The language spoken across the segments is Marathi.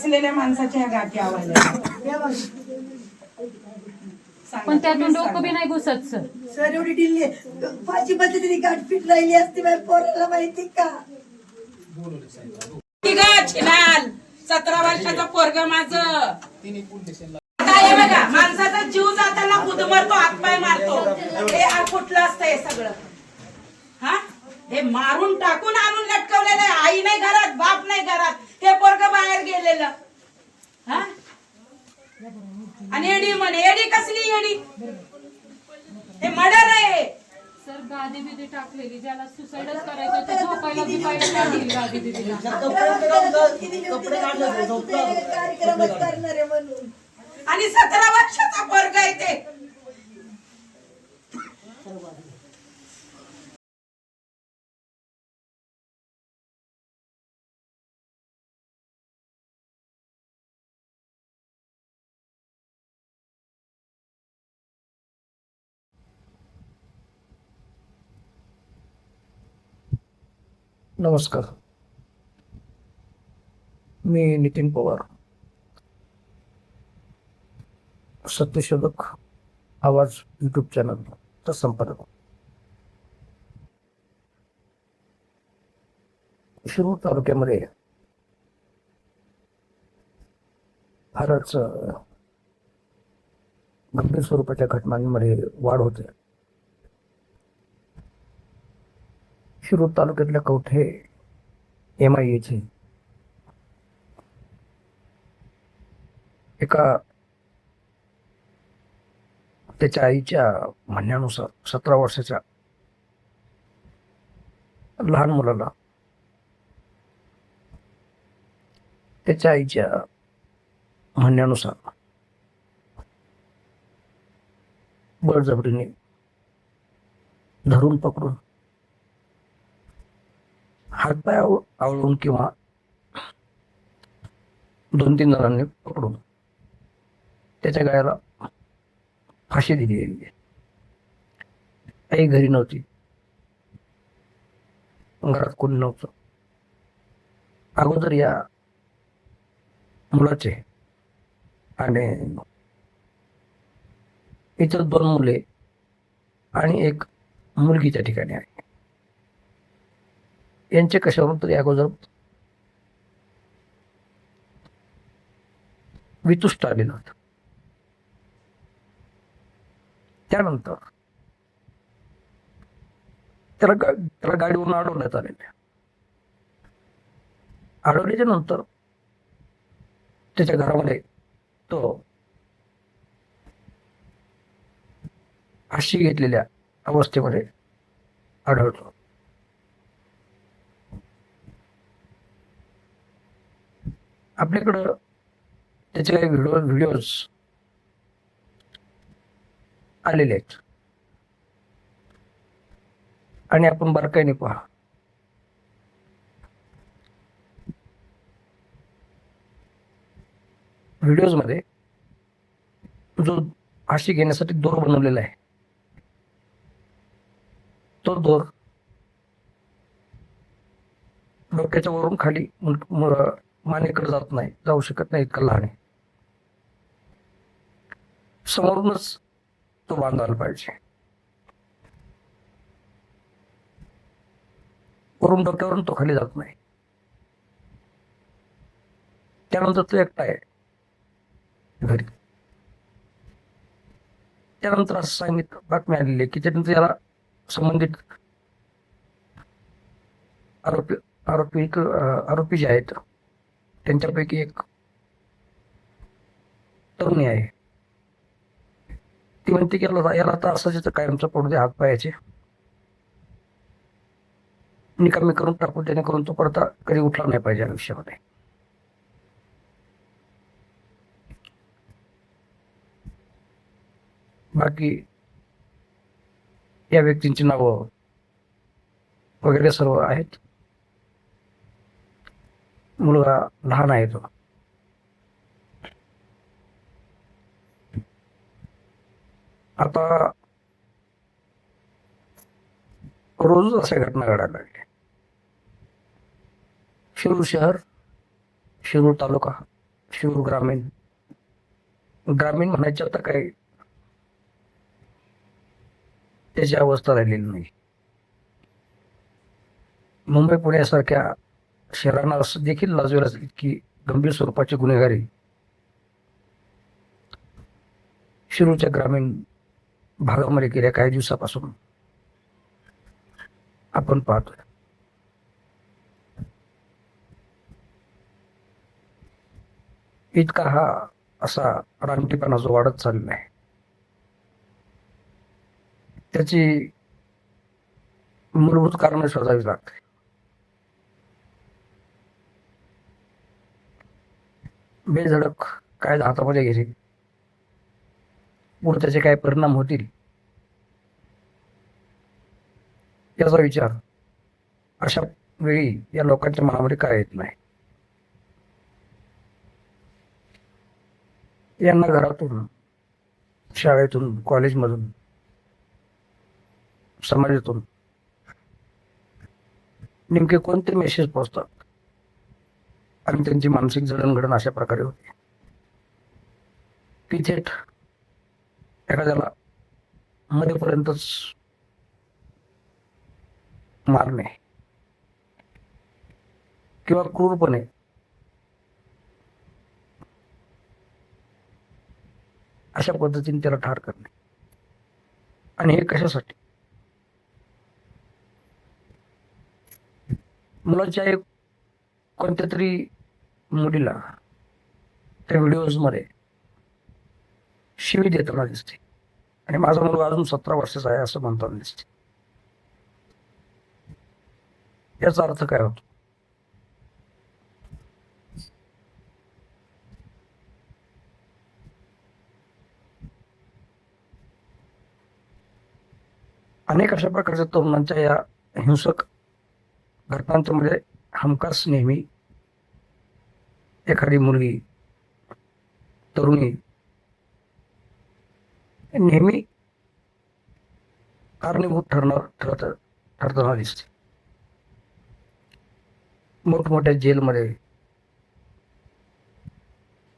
बसलेल्या माणसाच्या ह्या गाठी आवायला, पण त्यातून डोकं बी नाही घुसत सर. सर एवढी ढिल्ली फाशी बसली तरी गाठ फिट राहिली असती माझ्या पोराला माहिती का. 17 वर्षाचा पोरग माझं काय बघा, माणसाचा जीव जाताना गुदमरतो, हातपाय मारतो. हे कुठलं असतं हे सगळं? हा, हे मारून टाकून आणून लटकवलेलं आहे. आई नाही घरात, बाप नाही घरात, हे पोरग बाहेर गेलेलं. हा, आणि एडी म्हणे, एडी कसली एडी? हे मर्डर आहे सर. गादी बिदी टाकलेली, ज्याला सुसाईडच करायचं ते झोपायला बिपायला नाही दिली गादी बिदीला. कार्यक्रमच करणार आहे म्हणून. आणि 17 वर्षाचा पोरग आहे ते. नमस्कार, मी नितीन पवार, सत्यशोधक आवाज यूट्यूब चॅनलचा संपादक. शिरूर तालुक्यामध्ये फारच गंभीर स्वरूपाच्या घटनांमध्ये वाढ होते. शिरूर तालुक्यातल्या कवठे MIAचे एका त्याच्या आईच्या म्हणण्यानुसार 17 वर्षाच्या लहान मुलाला त्याच्या आईच्या म्हणण्यानुसार बळजबरीने धरून पकडून हातपाय आवळून किंवा 2-3 जणांनी पकडून त्याच्या गळ्याला फाशी दिली गेली. आई घरी नव्हती, घरात कोणी नव्हतं. अगोदर या मुलाचे आणि इतर 2 मुले आणि एक मुलगी त्या ठिकाणी आहे. यांचे कशावरून तरी अगोदर वितुष्ट आलेलं होतं. त्यानंतर त्याला गाडीवरून अडवण्यात आलेलं. अडवल्याच्या नंतर त्याच्या घरामध्ये तो फाशी घेतलेल्या अवस्थेमध्ये आढळतो. आपल्याकडं त्याचे काही व्हिडिओज आलेले आहेत आणि आपण बारकाईने पहा. व्हिडिओजमध्ये जो फाशी घेण्यासाठी दोर बनवलेला आहे, तो दोर डोक्याच्या वरून खाली मानेकडे जाऊ शकत नाही, इतका लहान आहे. समोरूनच तो बांधायला पाहिजे. वरून डोक्यावरून तो खाली जात नाही. त्यानंतर तो एकटा आहे घरी. त्यानंतर असं सांगितलं, बातमी आलेली आहे की त्यानंतर याला संबंधित आरोपी जे आहेत त्यांच्यापैकी एक तरुणी आहे. ती म्हणते की याला तर असं कायमचं पडू दे, हात पायाचे निकामी करून टाकू, जेणेकरून तो पडता कधी उठला नाही पाहिजे आयुष्यामध्ये. बाकी या व्यक्तींची नावं वगैरे सर्व आहेत. मुलगा लहान आहे तो. आता रोज अशा घटना घडायला लागल्या. शिरूर शहर, शिरूर तालुका शिरूर ग्रामीण, ग्रामीण म्हणायचं आता काय त्याची अवस्था राहिलेली नाही. मुंबई पुण्यासारख्या शहरांना असं देखील लाजवेल इतकी गंभीर स्वरूपाची गुन्हेगारी शिरूरच्या ग्रामीण भागामध्ये गेल्या काही दिवसापासून आपण पाहतोय. इतका हा असा रानटीपणा जो वाढत चाललेला आहे, त्याची मूलभूत कारण शोधावी लागते. बेधडक काय हातामध्ये घेतली, पुढे त्याचे काय परिणाम होतील याचा विचार अशा वेळी या लोकांच्या मनामध्ये काय येत नाही. यांना घरातून, शाळेतून, कॉलेजमधून, समाजातून नेमके कोणते मेसेज पोहोचतात आणि त्यांची मानसिक जडणघडण अशा प्रकारे होते की थेट एखाद्याला मध्यपर्यंतच मारणे किंवा क्रूरपणे अशा पद्धतीने त्याला ठार करणे. आणि हे कशासाठी? मुलाच्या एक कोणत्या तरी मुलीला त्या व्हिडिओजमध्ये शिवी देताना दिसते आणि माझा मुलगा अजून 17 वर्षाचा आहे असं म्हणताना दिसते. याचा अर्थ काय होतो? अनेक अशा प्रकारच्या तरुणांच्या या हिंसक घटनांच्या मध्ये हमखास नेहमी एखादी मुलगी, तरुणी नेहमी कारणीभूत ठरताना दिसते. मोठमोठ्या जेलमध्ये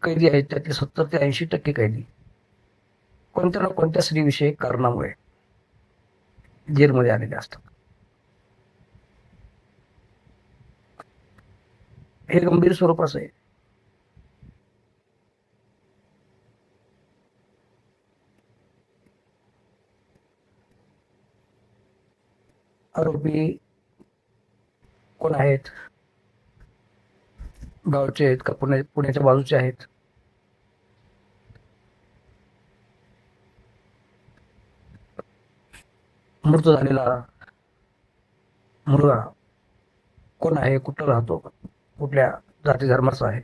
कैदी आहेत, त्यातले 70 ते 80% कैदी कोणत्या ना कोणत्या स्त्रीविषयी कारणामुळे जेलमध्ये आलेले असतात. हे गंभीर स्वरूपाचं आहे. आरोपी कोण आहेत? गावचे आहेत का पुण्याच्या बाजूचे आहेत? मृत झालेला मुलगा कोण आहे? कुठं राहतो? कुठल्या जाती धर्माचा आहे?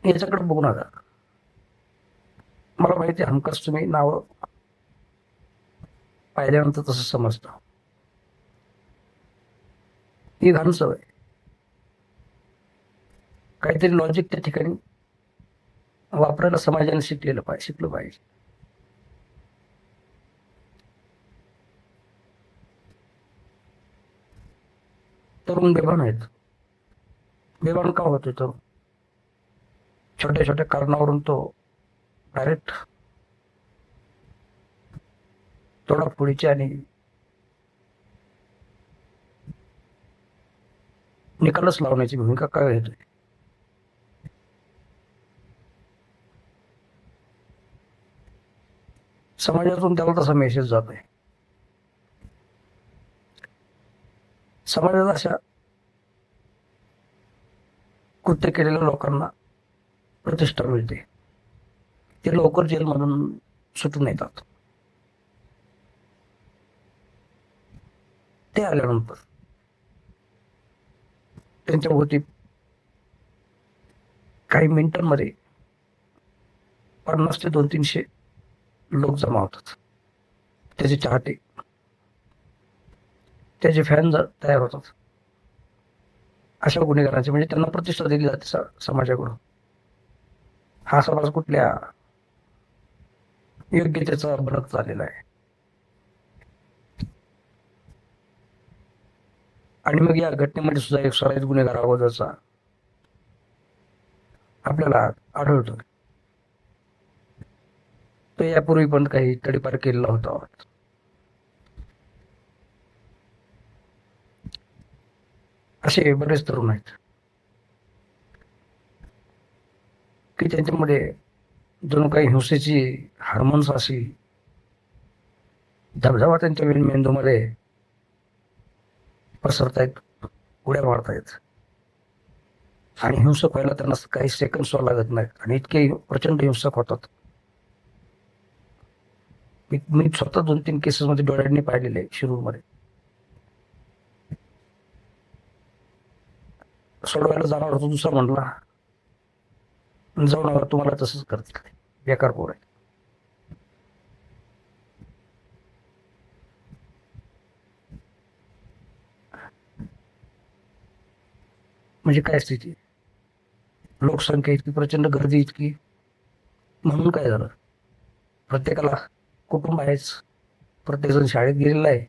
याच्याकडे बघू नका. मला माहिती आहे हमखास तुम्ही नाव पाहिल्यानंतर तसं समजतं. ही घाण सवय. काहीतरी लॉजिक त्या ठिकाणी वापरायला समाजाने शिकलं पाहिजे. तरुण बेभान आहेत. बेभान का होतोय? तर छोट्या छोट्या कारणावरून तो डायरेक्ट तोडाफोडीची आणि निकालच लावण्याची भूमिका काय घेतोय? समाजातून त्याला तसा मेसेज जात आहे. समाजात अशा कृत्य केलेल्या लोकांना प्रतिष्ठा मिळते. ते लवकर जेलमधून सुटून येतात. ते आल्यानंतर त्यांच्या भोवती काही मिनिटांमध्ये 50 ते 200-300 लोक जमा होतात. त्याचे चाहते, त्याचे फॅन तयार होतात. अशा गुन्हेगारांचे म्हणजे त्यांना प्रतिष्ठा दिली जाते समाजाकडून. हा समाज कुठल्या योग्यतेचा भडक झालेला आहे. आणि मग या घटनेमध्ये सुद्धा एक सराईत गुन्हेगार अगोदरचा आपल्याला आढळतो. तो यापूर्वी पण काही तडीपार केलेला होता. असे बरेच तरुण आहेत की त्यांच्यामध्ये जणू काही हिंसेची हार्मोन्स अशी धबधबा त्यांच्या मेंदूमध्ये पसरतायत, उड्या मारतायत आणि हिंसक व्हायला त्यांना काही सेकंड सुद्धा लागत नाहीत आणि इतके प्रचंड हिंसक होतात. मी स्वतः 2-3 केसेस मध्ये डोळ्यांनी पाहिलेले आहे. शिरूरमध्ये सोडवायला जाणार होतो, दुसरा म्हणला जाऊन तुम्हाला तसंच करतील, बेकार पोर आहे. म्हणजे काय स्थिती, लोकसंख्या इतकी, प्रचंड गर्दी इतकी, म्हणून काय झालं, प्रत्येकाला कुटुंब आहेच, प्रत्येकजण शाळेत गेलेला आहे.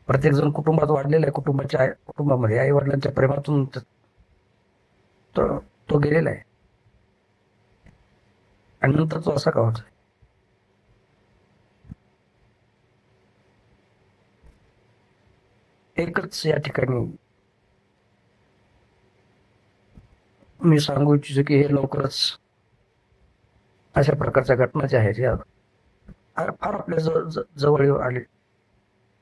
प्रत्येक जण कुटुंबात वाढलेला आहे, कुटुंबामध्ये आई वडिलांच्या प्रेमातून तो गेलेला आहे आणि नंतर तो असा का होता. एकच या ठिकाणी मी सांगू इच्छितो की हे लवकरच अशा प्रकारच्या घटना ज्या आहेत या फार आपल्या जवळ आले,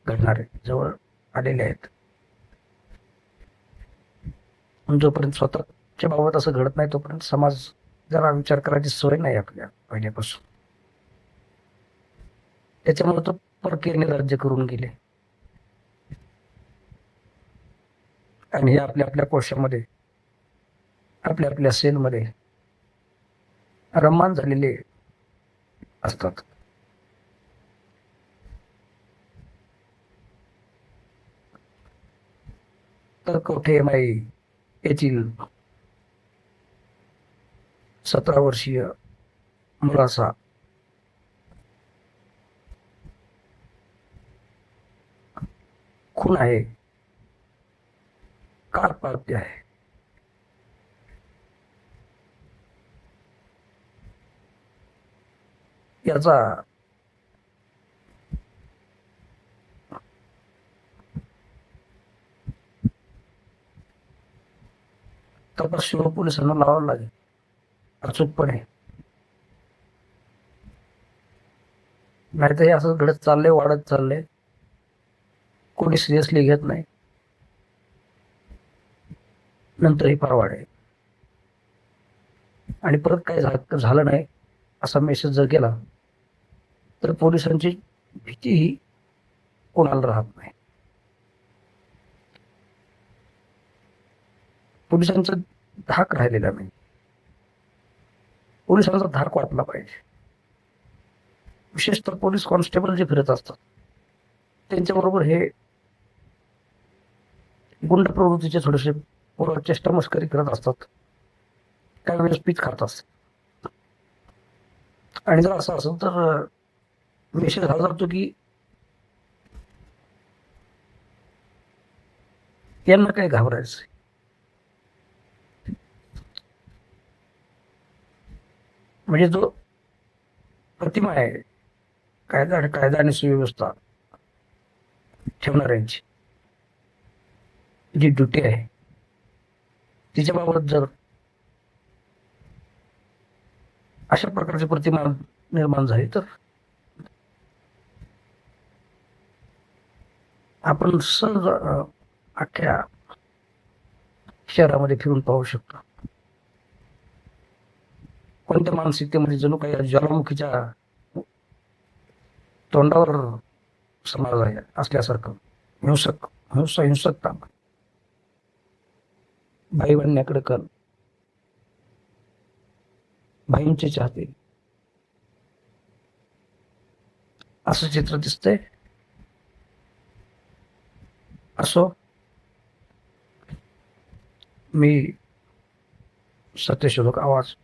घडणारे जवळ आलेले आहेत. जोपर्यंत स्वतःच्या बाबत असं घडत नाही तोपर्यंत समाज जरा विचार करायची सवय नाही आपल्या पहिल्यापासून. त्याच्यामुळे तो परकीयने राज्य करून गेले आणि हे आपल्या आपल्या कोशामध्ये, आपल्या आपल्या सेलमध्ये रममान झालेले असतात. तर कोठे माई येथील 17 वर्षीय मुलाचा खून आहे, कार पाळते आहे. याचा तपास शिरूर पोलिसांना लावावा लागेल अचूकपणे, नाहीतर हे असं घडत चाललंय, वाढत चाललंय, कोणी सिरियसली घेत नाही, नंतर ही फार वाढेल आणि परत काय झालं नाही असा मेसेज जर गेला तर पोलिसांची भीतीही कोणाला राहत नाही. पोलिसांचा धाक राहिलेला नाही. पोलिसांचा धाक वाटला पाहिजे. विशेषतः पोलीस कॉन्स्टेबल जे फिरत असतात त्यांच्याबरोबर हे गुंड प्रवृत्तीचे थोडेसे चेष्टा मस्करी करत असतात, काही वेळेस पीच खात असतात. आणि जर असं असेल तर मेसेज हा जातो की यांना काय घाबरायचं. म्हणजे जो प्रतिमा आहे कायदा आणि सुव्यवस्था ठेवणाऱ्यांची जी ड्युटी आहे तिच्याबाबत जर अशा प्रकारची प्रतिमा निर्माण झाली तर आपण सहज अख्ख्या शहरामध्ये फिरून पाहू शकतो. कोणत्या मानसिकतेमध्ये जणू काही ज्वालामुखीच्या तोंडावर समाज आहे असल्यासारखं हिंसकता, भाई बनण्याकडे कल, भाईंचे चाहते, असं चित्र दिसतंय. असो, मी सत्यशोधक आवाज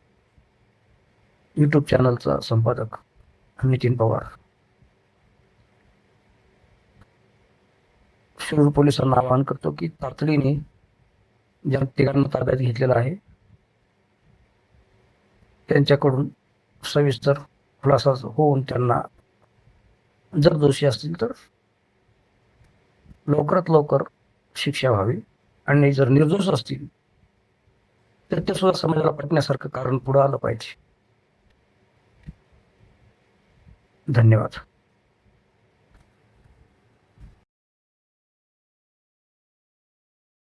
यूट्यूब चॅनलचा संपादक नितीन पवार शिरूर पोलिसांना आवाहन करतो की तातडीने ज्या तिघांना ताब्यात घेतलेलं आहे त्यांच्याकडून सविस्तर खुलासा होऊन त्यांना जर दोषी असतील तर लवकरात लवकर शिक्षा व्हावी आणि जर निर्दोष असतील तर ते सुद्धा समाजाला पटण्यासारखं कारण पुढे आलं पाहिजे. धन्यवाद.